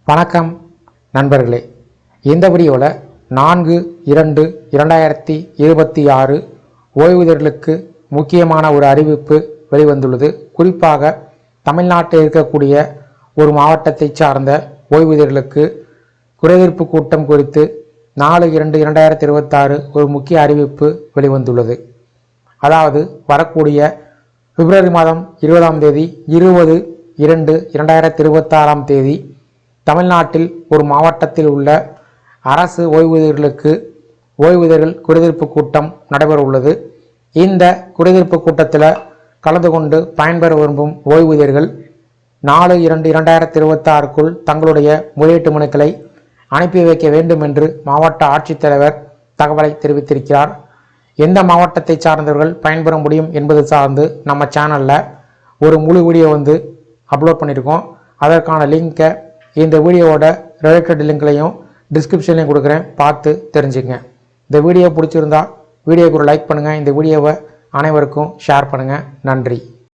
வணக்கம் நண்பர்களே. இந்த வீடியோவில் 4/2/2026 ஓய்வூதியர்களுக்கு முக்கியமான ஒரு அறிவிப்பு வெளிவந்துள்ளது. குறிப்பாக தமிழ்நாட்டில் இருக்கக்கூடிய ஒரு மாவட்டத்தை சார்ந்த ஓய்வூதியர்களுக்கு குறைதீர்ப்பு கூட்டம் குறித்து 4/2/2026 ஒரு முக்கிய அறிவிப்பு வெளிவந்துள்ளது. அதாவது வரக்கூடிய பிப்ரவரி மாதம் 20ஆம் தேதி 20/2/2026 தமிழ்நாட்டில் ஒரு மாவட்டத்தில் உள்ள அரசு ஓய்வூதியர்களுக்கு ஓய்வூதியர்கள் குறைதீர்ப்பு கூட்டம் நடைபெற உள்ளது. இந்த குறைதீர்ப்பு கூட்டத்தில் கலந்து கொண்டு பயன்பெற விரும்பும் ஓய்வூதியர்கள் 4/2/2026 தங்களுடைய முறையீட்டு மனுக்களை அனுப்பி வைக்க வேண்டும் என்று மாவட்ட ஆட்சித்தலைவர் தகவலை தெரிவித்திருக்கிறார். எந்த மாவட்டத்தை சார்ந்தவர்கள் பயன்பெற முடியும் என்பது சார்ந்து நம்ம சேனலில் ஒரு முழு வீடியோ அப்லோட் பண்ணியிருக்கோம். அதற்கான லிங்கை இந்த வீடியோவோட ரிலேட்டட் லிங்க்லையும் டிஸ்கிரிப்ஷன்லையும் கொடுக்குறேன், பார்த்து தெரிஞ்சுங்க. இந்த வீடியோ பிடிச்சிருந்தா வீடியோக்கு ஒரு லைக் பண்ணுங்கள். இந்த வீடியோவை அனைவருக்கும் ஷேர் பண்ணுங்கள். நன்றி.